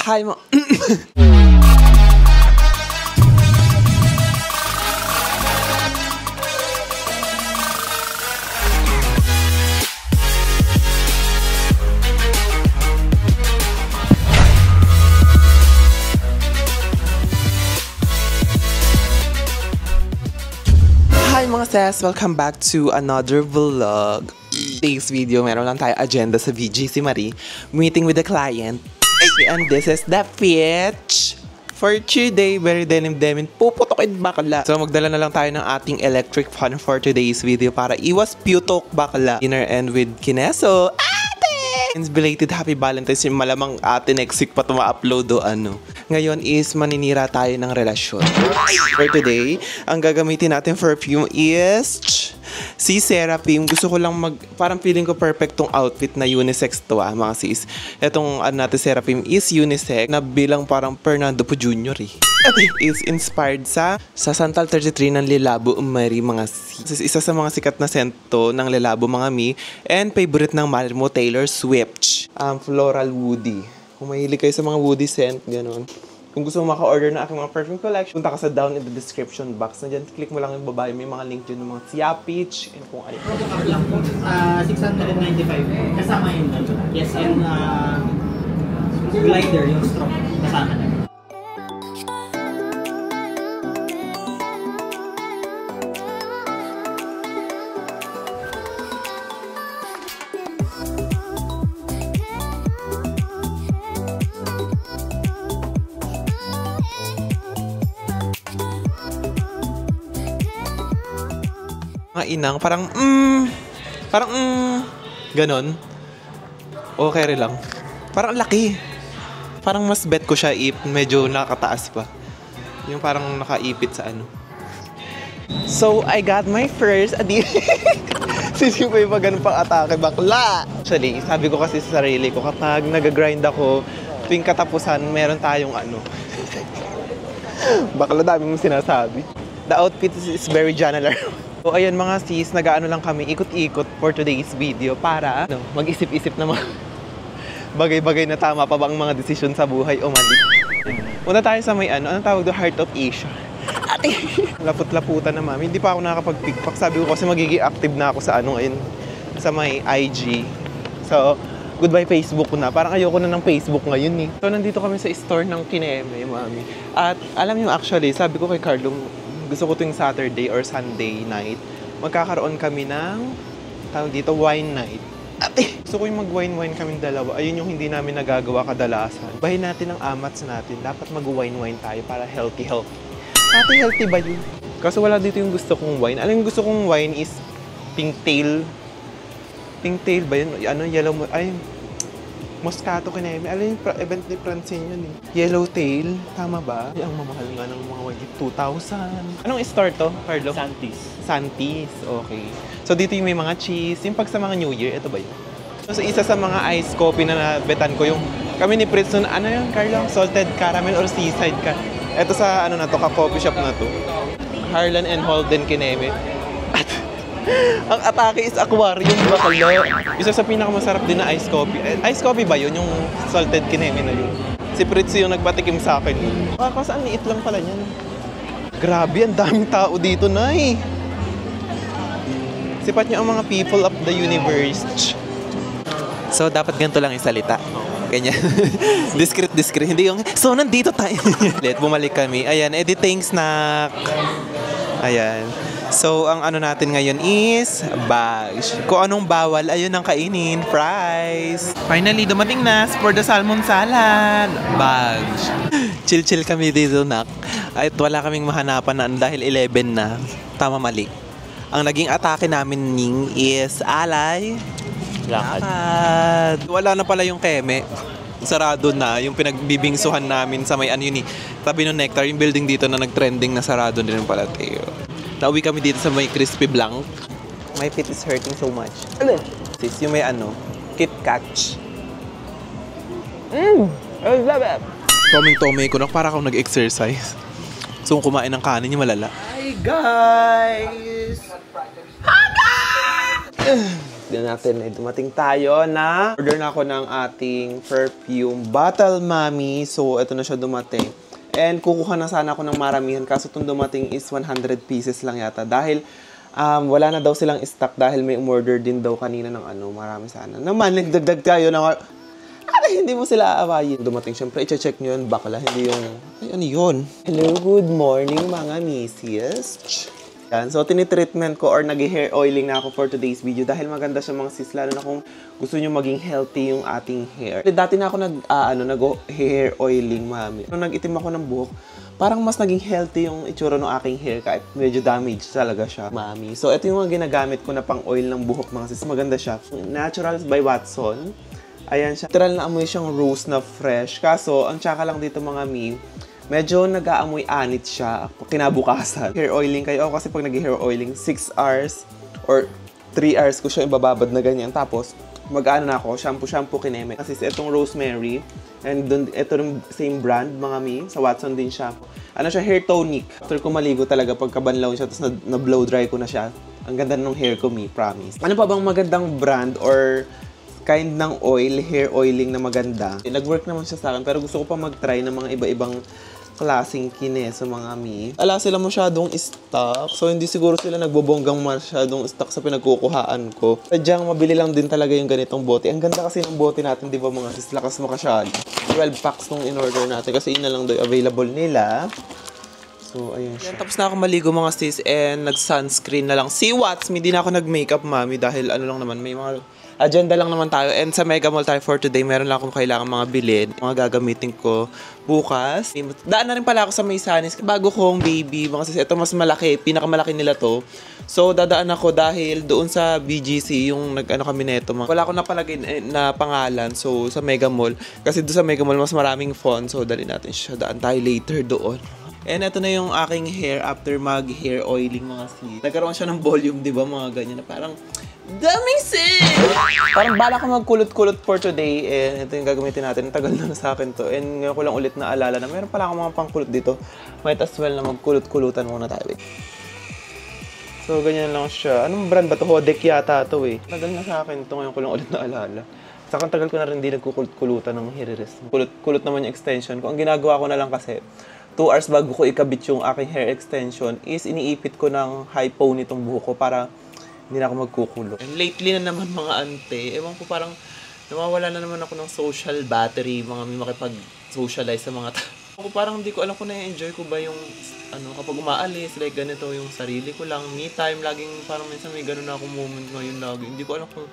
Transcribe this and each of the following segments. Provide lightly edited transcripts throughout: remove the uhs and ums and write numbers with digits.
Hi mga... Hi mga sis! Welcome back to another vlog. Today's video, meron lang tayo agenda sa VGC Marie. Meeting with the client. And this is the pitch for today. Very denim. Puputokin bakla. So magdala na lang tayo ng ating electric fan for today's video para iwas putok bakla. Dinner and with Kineso. Belated Happy Valentine's. Yung malamang ate next week pa ito ma-upload o ano. Ngayon is maninira tayo ng relasyon. For today, ang gagamitin natin perfume is si Seraphim. Gusto ko lang parang feeling ko perfect tong outfit na unisex to mga sis. Etong natin Seraphim is unisex na bilang parang Fernando Po Jr. Is inspired sa Santal 33 ng Lilabo Umari mga sis. Isa sa mga sikat na scent to ng Lilabo mga mi. And favorite ng mother mo, Taylor Swift. Floral Woody. Kung mahilig kayo sa mga woody scent, gano'n. Kung gusto mo maka-order na aking mga perfume collection, punta ka sa down in the description box. Nandiyan, click mo lang yung babae. May mga link dyan ng mga Sia Peach and kung ano. Lang po, 695. Kasama yun doon. Yes, yung glider, yung stroke. Kasama na. Mga inang, parang ganon. Okay rin lang. Parang laki. Parang mas bet ko siya medyo nakataas pa. Yung parang nakaipit sa ano. So, I got my first Sisi pa yung ganun pang atake, bakla! Actually, sabi ko kasi sa sarili ko, kapag nag-grind ako, tuwing katapusan, meron tayong ano. Bakla, dami mong sinasabi. The outfit is very general. So ayun mga sis, nag-ano lang kami, ikot-ikot for today's video para mag-isip-isip na mga bagay-bagay na tama pa bang mga desisyon sa buhay o mali. Una tayo sa may anong tawag do, Heart of Asia. Ate! Laput-laputan na mami, hindi pa ako nakakapag-pickpack. Sabi ko kasi magiging active na ako sa ano ngayon, sa may IG. So, goodbye Facebook na. Parang ayoko na ng Facebook ngayon eh. So nandito kami sa store ng Kineme, mami. At alam niyo actually, sabi ko kay Carlo, gusto ko tuwing Saturday or Sunday night, magkakaroon kami ng, tawag dito, wine night. Ate! Gusto ko yung mag-wine-wine kaming dalawa. Ayun yung hindi namin nagagawa kadalasan. Bahin natin ang amats natin. Dapat mag-wine-wine tayo para healthy. Ate, healthy ba yun? Kasi wala dito yung gusto kong wine. Alam yung gusto kong wine is pink tail. Pink tail ba yun? Ano, yellow, ay, Moscato Kineme. Alam yung event ni Francine yun eh. Yellowtail. Tama ba? Ay, ang mamahal nga ng mga wine. 2,000. Anong store to, Carlo? Santis. Okay. So dito yung may mga cheese. Yung pag sa mga New Year, ito ba yun? So isa sa mga iced coffee na nabetan ko yung kami ni Fritz nun, ano yun, Carlo? Salted caramel or seaside ka? Ito sa ano na to, ka-coffee shop na to. Harlan and Holden Kineme. At ang atake is aquarium, bakla. Isa sa pinakamasarap din na iced coffee. Iced coffee ba yun? Yung salted Kineme na yun? Si Fritz yung nagpatikim sa akin. Kasi ang liit lang pala niyan. Grabe, ang daming tao dito, nay. Sipat niyo ang mga people of the universe. So, dapat ganito lang isalita. Ganyan. Discreet. Hindi yung, so, nandito tayo. Bumalik kami. Ayan, editing snack. Ayan. So, ang ano natin ngayon is bags. Kung anong bawal, ayun ang kainin. Fries. Finally, dumating na for the salmon salad. Bags. Chill kami dito, nak. At wala kaming mahanapan na dahil 11 na. Tama, mali. Ang naging atake namin ning is alay. Lakad. Wala na pala yung keme. Sarado na. Yung pinagbibingsuhan namin sa may ano yun eh. Tabi ng Nectar, yung building dito na nag-trending na sarado din pala tayo. Nauwi kami dito sa may crispy blanc. My feet is hurting so much. Ano? Sis, yung may ano, Kit Kat. I love it. Toming-toming ko na para akong nag-exercise. So, kung kumain ng kanin, yung malala. Hi, guys! Hi, guys! Tignan natin, dumating tayo na order na ako ng ating perfume Bottle Mommy. So, ito na siya dumating. And kukuha na sana ako ng maramihan kaso itong dumating is 100 pieces lang yata. Dahil wala na daw silang stock dahil may umorder din daw kanina ng marami sana. Naman, nagdagdag tayo ng... hindi mo sila aawayin. Dumating, syempre, i-check nyo yun. Bakla, hindi yung... Ay, ano yun? Hello, good morning mga misis. Yan. So, tinitreatment ko or nag-hair oiling na ako for today's video dahil maganda siya mga sis, lalo na kung gusto nyo maging healthy yung ating hair. Dati na ako nag-hair oiling, mami. Nung nag-itim ako ng buhok, parang mas naging healthy yung itsura ng aking hair kahit medyo damaged talaga siya, mami. So, ito yung mga ginagamit ko na pang-oil ng buhok mga sis. Maganda siya. Naturals by Watson. Ayan siya. Literal na amoy siyang rose na fresh. Kaso, ang tsaka lang dito mga mi, medyo nag-aamoy anit siya kinabukasan. Hair oiling kayo. Kasi pag nag-hair oiling, 6 hours or 3 hours ko siya ibababad na ganyan. Tapos, mag-ano na ako, shampoo kineme. Kasi itong rosemary, and ito yung same brand, mga mi, sa Watson din siya. Ano siya, hair tonic. After ko maligo talaga, pagkabanlaw siya, tapos na-blow dry ko na siya. Ang ganda ng hair ko, mi, promise. Ano pa bang magandang brand or kind ng oil, hair oiling na maganda? Nag-work naman siya sa akin, pero gusto ko pa mag-try ng mga iba-ibang klaseng kineso, mga mi. Ala sila masyadong stock. So, hindi siguro sila nagbobonggang masyadong stock sa pinagkukuhaan ko. Sadyang mabili lang din talaga yung ganitong bote. Ang ganda kasi ng bote natin, di ba mga sis? Lakas makasyal. 12 packs nung in-order natin kasi yun na lang daw available nila. So, ayun siya. Tapos na ako maligo mga sis and nag-sunscreen na lang. Si Watts, hindi na ako nag-makeup, mami, dahil ano lang naman, may mga agenda lang naman tayo. And sa Mega Mall tayo for today, meron lang akong kailangan mga bilhin. Mga gagamitin ko bukas. Daan na rin pala ako sa Maysanis. Bago kong baby, mga sis, ito mas malaki. Pinakamalaki nila to. So, dadaan ako dahil doon sa BGC, yung nag-ano kami neto. Wala akong napalagay na pangalan. So, sa Mega Mall. Kasi doon sa Mega Mall, mas maraming fun. So, dali natin siya. Daan tayo later doon. And ito na yung aking hair after mag-hair oiling, mga sis. Nagkaroon siya ng volume, di ba? Mga ganyan na parang daming sis! Parang bala ko magkulot-kulot for today. And ito yung gagamitin natin. Tagal na sa akin to. And ngayon ko lang ulit na alala na meron pala akong mga pangkulot dito. Might as well na magkulot-kulutan muna tayo. So, ganyan lang siya. Anong brand ba to? Hodek yata to eh. Tagal na sa akin to. Ngayon ko lang ulit na alala. Saka tagal ko na rin hindi nagkukulot-kulutan ng hiriris. Kulot naman yung extension ko. Ang ginagawa ko na lang kasi 2 hours bago ko ikabit yung aking hair extension is iniipit ko ng high pony itong buhok ko para hindi na ako magkukulo. And lately na naman mga ante, ewan ko parang nawawala na naman ako ng social battery, mga may makipag-socialize sa mga tao. Ako parang hindi ko alam kung na-enjoy ko ba yung kapag umaalis, like ganito yung sarili ko lang, me time, laging parang minsan may ganun na akong moment ngayon lagi. Hindi ko alam kung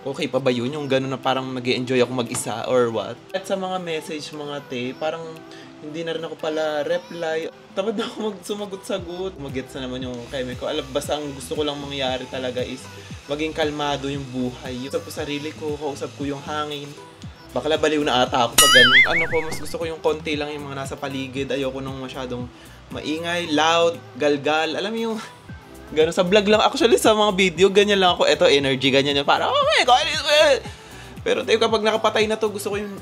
okay pa ba yun, yung gano'n na parang mag-e-enjoy ako mag-isa or what. At sa mga message mga te, parang hindi na rin ako pala reply. Tamad na ako sumagot-sagot. Mag-gets na naman yung keme ko. Basta ang gusto ko lang mangyari talaga is maging kalmado yung buhay. Usap ko sarili ko, kausap ko yung hangin. Bakla baliw na ata ako pag gano'n. Mas gusto ko yung konti lang yung mga nasa paligid. Ayoko nung masyadong maingay, loud, galgal. Alam mo yung gano'n sa vlog lang. Actually sa mga video, ganyan lang ako. Eto, energy, ganyan yun. Parang, oh my God, pero tayo kapag nakapatay na to, gusto ko yung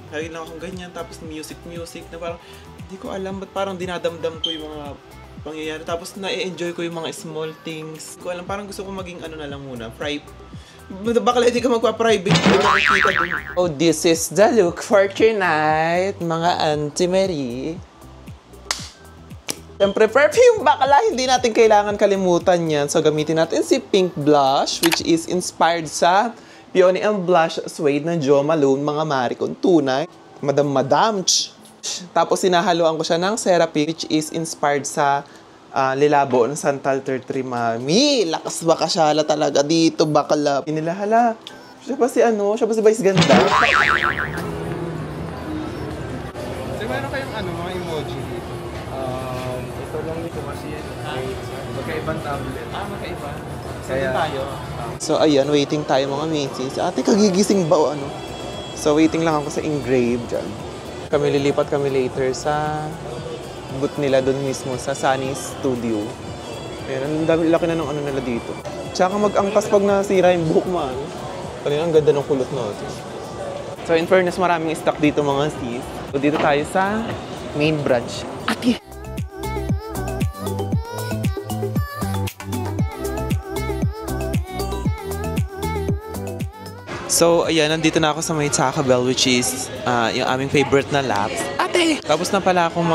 lagi lang akong ganyan, tapos music na parang, hindi ko alam, ba't parang dinadamdam ko yung mga pangyayari. Tapos na-enjoy ko yung mga small things. Hindi ko alam, parang gusto ko maging ano na lang muna, bakla hindi ka magpa-private. Oh, this is the look for tonight, mga Auntie Mary. Siyempre, perfume bakla, hindi natin kailangan kalimutan yan. So, gamitin natin si Pink Blush, which is inspired sa Peony and Blush Suede na Jo Malone, mga marikon tunay. Madam. Tapos, sinahaluan ko siya ng Therapy, which is inspired sa Lilabo ng Santal 33, mami. Lakas bakasyala talaga dito, bakla. Inilahala. Siya ba si Vice Ganda? So, meron kayong mga emoji dito? Ito lang dito kasi magkaibang tablet. Magkaiba. Kaya tayo. So, ayan, waiting tayo mga misis. Ate, kagigising ba o ano? So, waiting lang ako sa engrave dyan. Lilipat kami later sa booth nila doon mismo sa Sunny Studio. Ayan, ang laki na ng ano nila dito. Tsaka mag-angkas pag nasira yung buhok mo. Kanina, ang ganda ng kulot natin. So, in fairness, maraming stock dito mga sis. So, dito tayo sa main branch. Ate! So, ayan, nandito na ako sa may Taco Bell, which is yung aming favorite na laps. Ate! Tapos na pala ako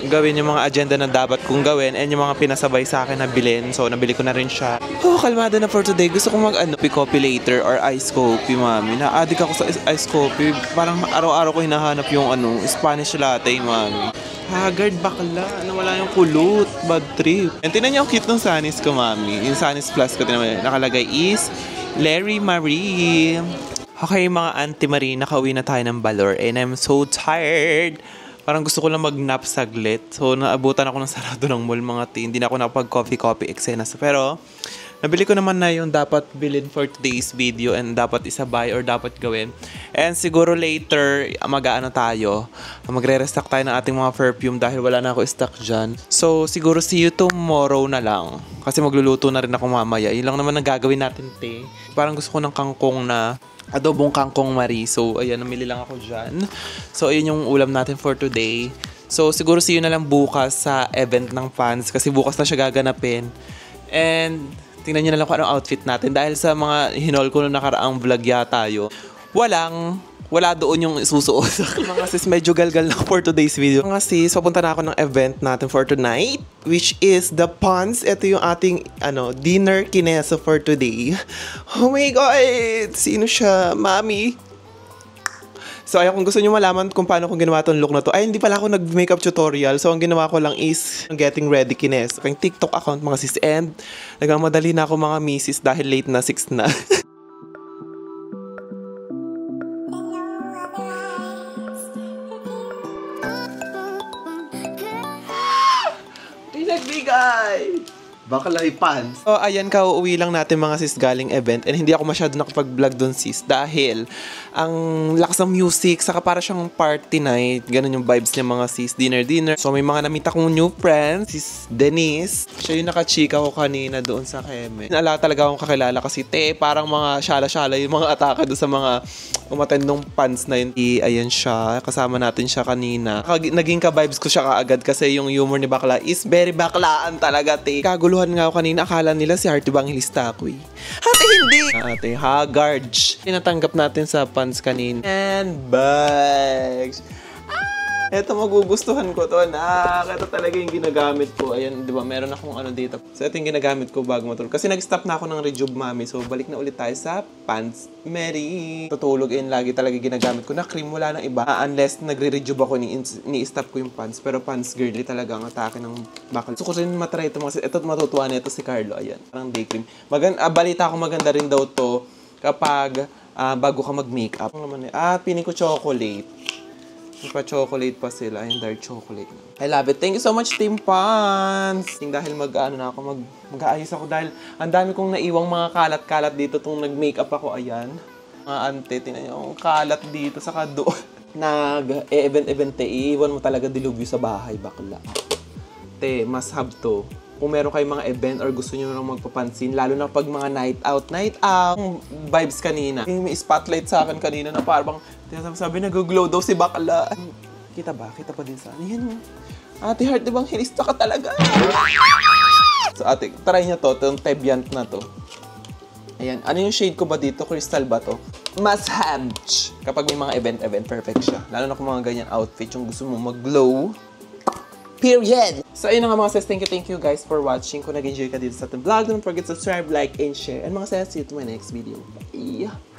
gawin yung mga agenda na dapat kong gawin and yung mga pinasabay sa akin na bilhin. So, nabili ko na rin siya. Oh, kalmado na for today. Gusto kong coffee later or ice coffee, mami. Na-addict ako sa ice coffee. Parang araw-araw ko hinahanap yung Spanish latte, mami. Haggard bakla. Nawala yung kulot. Bad trip. And tinan niyo ang cute ng Sanis ko, mami. Yung Sanis Plus ko, tinan mo, nakalagay is Larry Marie. Okay, mga Auntie Marie, nakauwi na tayo ng Balor and I'm so tired. Parang gusto ko lang mag-nap saglit. So, naabutan ako ng sarado ng mall, mga tea. Hindi na ako nakapag-coffee eksena. Pero, nabili ko naman na yung dapat bilhin for today's video and dapat isabay or dapat gawin. And siguro later, tayo. Magre-restock tayo ng ating mga perfume dahil wala na ako stock dyan. So, siguro see you tomorrow na lang. Kasi magluluto na rin ako mamaya. Yun lang naman ang gagawin natin, te. Parang gusto ko ng kangkong na adobong kangkong Marie. So, ayan, namili lang ako dyan. So, ayun yung ulam natin for today. So, siguro see you na lang bukas sa event ng fans kasi bukas na siya gaganapin. And tingnan nyo na lang kung anong outfit natin. Dahil sa mga hinol ko nung nakaraang vlog yata tayo, wala doon yung isusuot. Mga sis, medyo galgal na for today's video. Mga sis, papunta na ako ng event natin for tonight, which is the Pons. Ito yung ating dinner kinesa for today. Oh my God! Sino siya? Mami? So, ayun, kung gusto nyo malaman kung paano kong ginawa itong look na to, ay, hindi pala ako nag-makeup tutorial. So, ang ginawa ko lang is getting ready kines. Aking TikTok account, mga sis. And, nagmamadali na ako mga misis dahil late na, 6 na. Pinagbigay! Bakalay pants. So, ayan, kauuwi lang natin mga sis galing event and hindi ako masyado nakapag-vlog doon sis dahil ang lakas ng music, saka para siyang party night. Ganun yung vibes niya mga sis, dinner. So, may mga namita kong new friends, sis Denise. Siya yung nakachika ko kanina doon sa Keme. Nala talaga akong kakilala kasi parang mga syala-syala yung mga atake doon sa mga umatendong fans na yun. Ayan siya, kasama natin siya kanina. Naging ka-vibes ko siya kaagad kasi yung humor ni Bakla is very baklaan talaga, Kaguluhan nga ako kanina, akala nila si Hearty Evangelista ako, Ate, hindi! Ate, Haggard. Tinatanggap natin sa fans kanina. And bags. Ito, magugustuhan ko to. Ito talaga yung ginagamit ko. Ayan, di ba? Meron akong dito. So, ito yung ginagamit ko bago matulog. Kasi nag-stop na ako ng Rejuve, mami. So, balik na ulit tayo sa Pants Mary. Tutulog lagi talaga ginagamit ko na cream. Wala nang iba. Unless nagre-Rejuve ako, ni-stop ko yung pants. Pero pants girly talaga ang atake ng bakal. So, ko rin matry ito. Ito matutuwa na ito si Carlo. Ayan, parang day cream. Balita ko maganda rin daw to kapag bago ka mag-makeup. Piling ko chocolate. Pa-chocolate pa sila. Yung dark chocolate. I love it. Thank you so much, Team Pans! Dahil mag-aayos ako dahil ang dami kong naiwang mga kalat-kalat dito itong nag-makeup ako. Ayan. Mga ante, tinan nyo. Ang kalat dito sa doon. Nag-event, iiwan mo talaga dilubyo sa bahay, bakla. Must have to. Kung meron kayong mga event or gusto nyo nang magpapansin, lalo na pag mga night out. Vibes kanina. May spotlight sa akin kanina na parang sabi nag-glow daw si Bakla. Kita ba? Kita pa din sa yan. Ate Heart, di bang hilista ka talaga? So ate, try nyo to. Itong Tebiant na to. Ayan. Ano yung shade ko ba dito? Crystal ba to? Must have. Kapag may mga event, perfect siya. Lalo na kung mga ganyan outfit, yung gusto mo mag-glow. Period! So, ayun na nga mga sis. Thank you guys for watching. Kung nag-enjoy ka dito sa ating vlog, don't forget to subscribe, like, and share. And mga sis, see you to my next video. Bye!